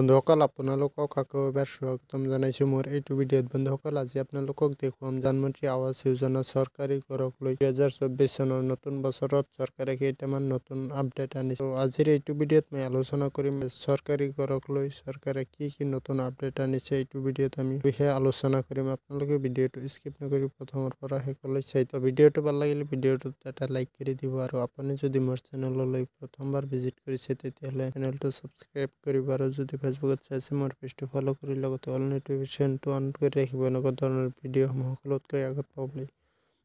বন্ধুসকল আপোনালোকক আকৌ এবাৰ স্বাগতম জনাইছোঁ মোৰ এইটো ভিডিঅ'ত। বন্ধুসকল, আজি আপোনালোকক দেখুৱাম প্ৰধানমন্ত্ৰী আৱাস যোজনা চৰকাৰী ঘৰক লৈ 2024 চনৰ নতুন বছৰত চৰকাৰে কেইটামান নতুন আপডেট আনিছে। আজিৰ এইটো ভিডিঅ'ত মই আলোচনা কৰিম চৰকাৰী ঘৰক লৈ চৰকাৰে কি নতুন আপডেট আনিছে। এইটো ভিডিঅ'ত আমি বিষয়ে আলোচনা কৰিম। আপোনালোকে ভিডিঅ'টো স্কিপ নকৰি প্ৰথমৰ পৰা শেষলৈ চাই। ভিডিঅ'টো ভাল লাগিলে ভিডিঅ'টোত এটা লাইক কৰি দিব আৰু আপুনি যদি মোৰ চেনেললৈ প্ৰথমবাৰ ভিজিট কৰিছে তেতিয়াহ'লে চেনেলটো ছাবস্ক্ৰাইব কৰিব আৰু যদি ফেচবুকত চাইছে মোৰ পেজটো ফ'ল' কৰি লগতে অল ন'টিফিকেশ্যনটো অন কৰি ৰাখিব এনেকুৱা ধৰণৰ ভিডিঅ'সমূহ সকলোতকৈ আগত পাবলৈ।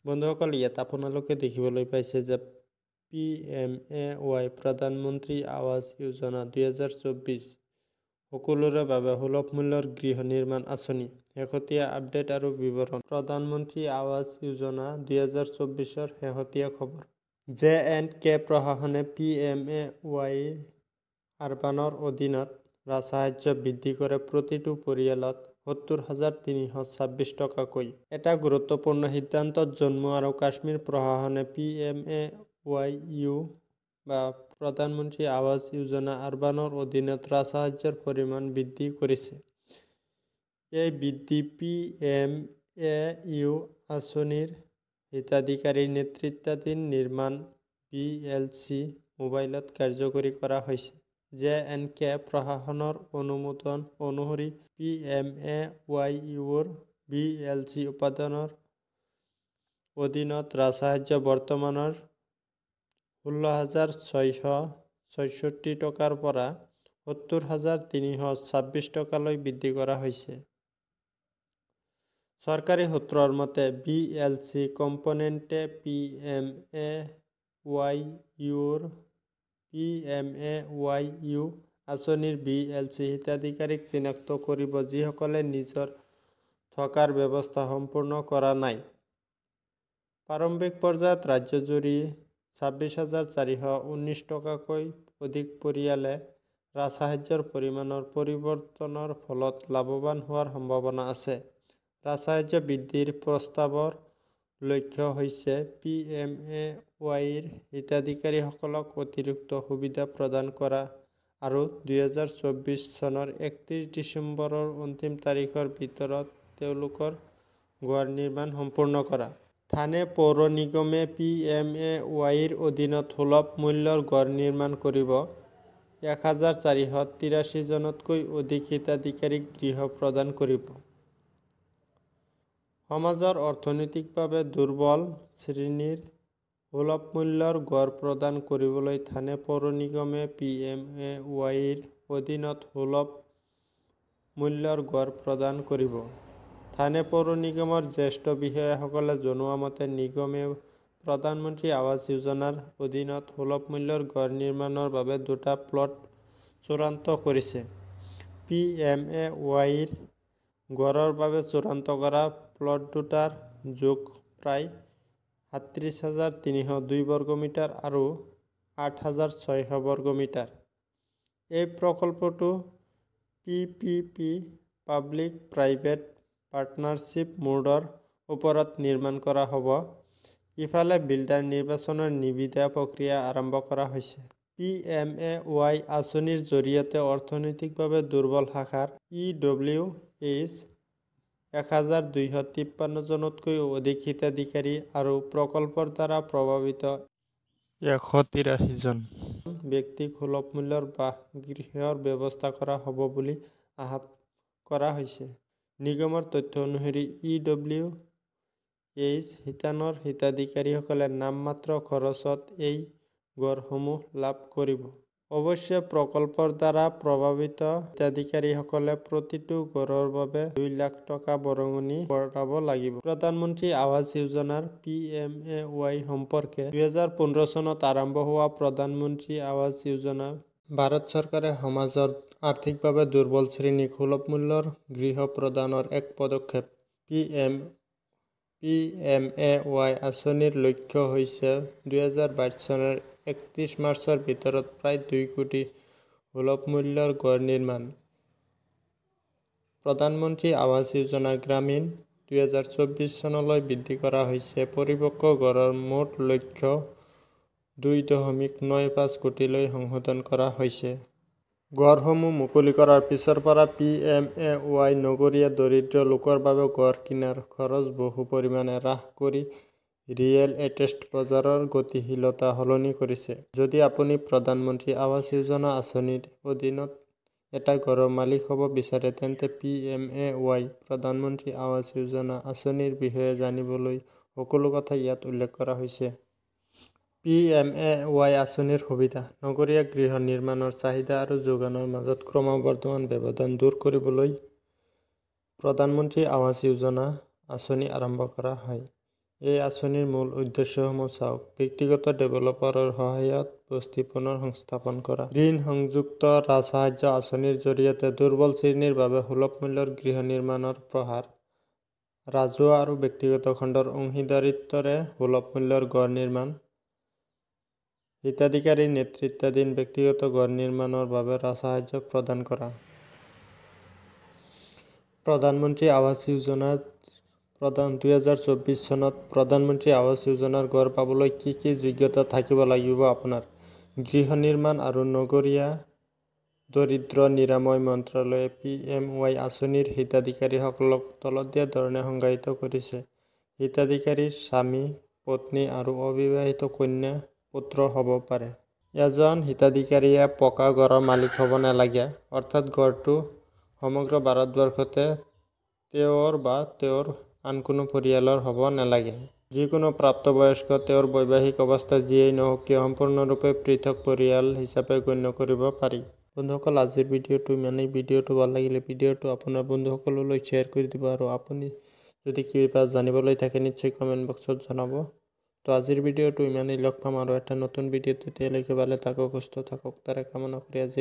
বন্ধুসকল, ইয়াত আপোনালোকে দেখিবলৈ পাইছে যে PMAY প্ৰধানমন্ত্ৰী আৱাস যোজনা 2024 সকলোৰে বাবে সুলভ মূল্যৰ গৃহ নিৰ্মাণ আঁচনি শেহতীয়া আপডেট আৰু বিৱৰণ। প্ৰধানমন্ত্ৰী আৱাস যোজনা 2024ৰ শেহতীয়া খবৰ। J&K প্ৰশাসনে PMAY আৰবানৰ অধীনত ৰাজসাহায্য বৃদ্ধি কৰে প্ৰতিটো পৰিয়ালত 70,326 টকাকৈ। এটা গুৰুত্বপূৰ্ণ সিদ্ধান্তত জম্মু আৰু কাশ্মীৰ প্ৰশাসনে PMAYU বা প্ৰধানমন্ত্ৰী আৱাস যোজনা আৰবানৰ অধীনত ৰাজসাহায্যৰ পৰিমাণ বৃদ্ধি কৰিছে। এই বৃদ্ধি PMAYU আঁচনিৰ হিতাধিকাৰীৰ নেতৃত্বাধীন নিৰ্মাণ BLC মোবাইলত কাৰ্যকৰী কৰা হৈছে। J&K প্ৰশাসনৰ অনুমোদন অনুসৰি PMAYUৰ BLC উপাদানৰ অধীনত ৰাজসাহায্য বৰ্তমানৰ 16,666 টকাৰ পৰা 70,326 টকালৈ বৃদ্ধি কৰা হৈছে। চৰকাৰী সূত্ৰৰ মতে BLC কম্পোনেণ্টে PMAYU আঁচনিৰ BLC হিতাধিকাৰীক চিনাক্ত কৰিব যিসকলে নিজৰ থকাৰ ব্যৱস্থা সম্পূৰ্ণ কৰা নাই। প্ৰাৰম্ভিক পৰ্যায়ত ৰাজ্যজুৰি 26,419 টকাকৈ অধিক পৰিয়ালে ৰাজসাহায্যৰ পৰিমাণৰ পৰিৱৰ্তনৰ ফলত লাভৱান হোৱাৰ সম্ভাৱনা আছে। ৰাজসাহায্য বৃদ্ধিৰ প্ৰস্তাৱৰ লক্ষ্য হৈছে PMAYৰ হিতাধিকাৰীসকলক অতিৰিক্ত সুবিধা প্ৰদান কৰা আৰু 2024 চনৰ 31 ডিচেম্বৰৰ অন্তিম তাৰিখৰ ভিতৰত তেওঁলোকৰ ঘৰ নিৰ্মাণ সম্পূৰ্ণ কৰা। থানে পৌৰ নিগমে PMAYৰ অধীনত সুলভ মূল্যৰ ঘৰ নিৰ্মাণ কৰিব। 1,483 জনতকৈ অধিক হিতাধিকাৰীক গৃহ প্ৰদান কৰিব। সমাজৰ অৰ্থনৈতিকভাৱে দুৰ্বল শ্ৰেণীৰ সুলভ মূল্যৰ ঘৰ প্ৰদান কৰিবলৈ থানে পৌৰ নিগমে PMAYৰ অধীনত সুলভ মূল্যৰ ঘৰ প্ৰদান কৰিব। থানে পৌৰ নিগমৰ জ্যেষ্ঠ বিষয়াসকলে জনোৱা মতে নিগমে প্ৰধানমন্ত্ৰী আৱাস যোজনাৰ অধীনত সুলভ মূল্যৰ ঘৰ নিৰ্মাণৰ বাবে দুটা প্লট চূড়ান্ত কৰিছে। PMAYৰ ঘৰৰ বাবে চূড়ান্ত কৰা প্লট দুটাৰ যোগ প্ৰায় 37,302 বৰ্গমিটাৰ আৰু 8,600 বৰ্গমিটাৰ। এই প্ৰকল্পটো PPP পাব্লিক প্ৰাইভেট পাৰ্টনাৰশ্বিপ মোডৰ ওপৰত নিৰ্মাণ কৰা হ'ব। ইফালে বিল্ডাৰ নিৰ্বাচনৰ নিবিদা প্ৰক্ৰিয়া আৰম্ভ কৰা হৈছে। PMAY আঁচনিৰ জৰিয়তে অৰ্থনৈতিকভাৱে দুৰ্বল শাখাৰ EWH 1,253 জনতকৈ অধিক হিতাধিকাৰী আৰু প্ৰকল্পৰ দ্বাৰা প্ৰভাৱিত 183 জন ব্যক্তিক সুলভ মূল্যৰ বাসগৃহৰ ব্যৱস্থা কৰা হ'ব বুলি আশা কৰা হৈছে। নিগমৰ তথ্য অনুসৰি EWH শিতানৰ হিতাধিকাৰীসকলে নামমাত্ৰ খৰচত এই ঘৰসমূহ লাভ কৰিব। অৱশ্যে প্ৰকল্পৰ দ্বাৰা প্ৰভাৱিত হিতাধিকাৰীসকলে প্ৰতিটো ঘৰৰ বাবে 2 লাখ টকা বৰঙণি প্ৰদান লাগিব। প্ৰধানমন্ত্ৰী আৱাস যোজনাৰ PMAY সম্পৰ্কে 2015 চনত আৰম্ভ হোৱা প্ৰধানমন্ত্ৰী আৱাস যোজনা ভাৰত চৰকাৰে সমাজৰ আৰ্থিকভাৱে দুৰ্বল শ্ৰেণীক সুলভ মূল্যৰ গৃহ প্ৰদানৰ এক পদক্ষেপ। PMAY আঁচনিৰ লক্ষ্য হৈছে 2022 চনৰ 31 মাৰ্চৰ ভিতৰত প্ৰায় 2 কোটি সুলভ মূল্যৰ ঘৰ নিৰ্মাণ। প্ৰধানমন্ত্ৰী আৱাস যোজনা গ্ৰামীণ 2024 চনলৈ বৃদ্ধি কৰা হৈছে। পৰিপক্ক ঘৰৰ মুঠ লক্ষ্য 2.95 কোটিলৈ সংশোধন কৰা হৈছে। গড়সমূহ মুকলি কৰাৰ পিছৰ পৰা PMAY নগৰীয়া দৰিদ্ৰ লোকৰ বাবে গড় কিনাৰ খৰচ বহু পৰিমাণে হ্ৰাস কৰি ৰিয়েল এষ্টেট বজাৰৰ গতিশীলতা সলনি কৰিছে। যদি আপুনি প্ৰধানমন্ত্ৰী আৱাস যোজনা আঁচনিৰ অধীনত এটা ঘৰৰ মালিক হ'ব বিচাৰে তেন্তে PMAY প্ৰধানমন্ত্ৰী আৱাস যোজনা আঁচনিৰ বিষয়ে জানিবলৈ সকলো কথা ইয়াত উল্লেখ কৰা হৈছে। PMAY আঁচনিৰ সুবিধা। নগৰীয়া গৃহ নিৰ্মাণৰ চাহিদা আৰু যোগানৰ মাজত ক্ৰমবৰ্ধমান ব্যৱধান দূৰ কৰিবলৈ প্ৰধানমন্ত্ৰী আৱাস যোজনা আঁচনি আৰম্ভ কৰা হয়। এই আঁচনিৰ মূল উদ্দেশ্যসমূহ চাওক। ব্যক্তিগত ডেভেলপাৰৰ সহায়ত বস্তি পুনৰ সংস্থাপন কৰা। ঋণ সংযুক্ত ৰাজসাহায্য আঁচনিৰ জৰিয়তে দুৰ্বল শ্ৰেণীৰ বাবে সুলভ মূল্যৰ গৃহ নিৰ্মাণৰ প্ৰসাৰ। ৰাজহুৱা আৰু ব্যক্তিগত খণ্ডৰ অংশীদাৰিত্বৰে সুলভ মূল্যৰ গড় নিৰ্মাণ। হিতাধিকাৰী নেতৃত্বাধীন ব্যক্তিগত গড় নিৰ্মাণৰ বাবে ৰাজসাহায্য প্ৰদান কৰা। প্ৰধানমন্ত্ৰী আৱাস যোজনাৰ 2024 চনত প্ৰধানমন্ত্ৰী আৱাস যোজনাৰ গড় পাবলৈ কি কি যোগ্যতা থাকিব লাগিব আপোনাৰ? গৃহ নিৰ্মাণ আৰু নগৰীয়া দৰিদ্ৰ নিৰাময় মন্ত্ৰালয়ে PMAY আঁচনিৰ হিতাধিকাৰীসকলক তলত দিয়া ধৰণে সংজ্ঞায়িত কৰিছে। হিতাধিকাৰীৰ স্বামী, পত্নী আৰু অবিবাহিত কন্যা পুত্ৰ হ'ব পাৰে। এজন হিতাধিকাৰীয়ে পকা ঘৰৰ মালিক হ'ব নালাগে, অৰ্থাৎ ঘৰটো সমগ্ৰ ভাৰতবৰ্ষতে তেওঁৰ বা তেওঁৰ আন কোনো পৰিয়ালৰ হ'ব নালাগে। যিকোনো প্ৰাপ্তবয়স্ক তেওঁৰ বৈবাহিক অৱস্থা যিয়েই নহওক কিয় সম্পূৰ্ণৰূপে পৃথক পৰিয়াল হিচাপে গণ্য কৰিব পাৰি। বন্ধুসকল, আজিৰ ভিডিঅ'টো ইমানেই। ভিডিঅ'টো ভাল লাগিলে ভিডিঅ'টো আপোনাৰ বন্ধুসকললৈ শ্বেয়াৰ কৰি দিব আৰু আপুনি যদি কিবা জানিবলৈ থাকে নিশ্চয় কমেণ্ট বক্সত জনাব। তো আজিৰ ভিডিঅ'টো ইমানেই। লগ পাম আৰু এটা নতুন ভিডিঅ'ত। তেতিয়ালৈকে ভালে থাকক, সুস্থ থাকক তাৰে কামনা কৰি আজিৰ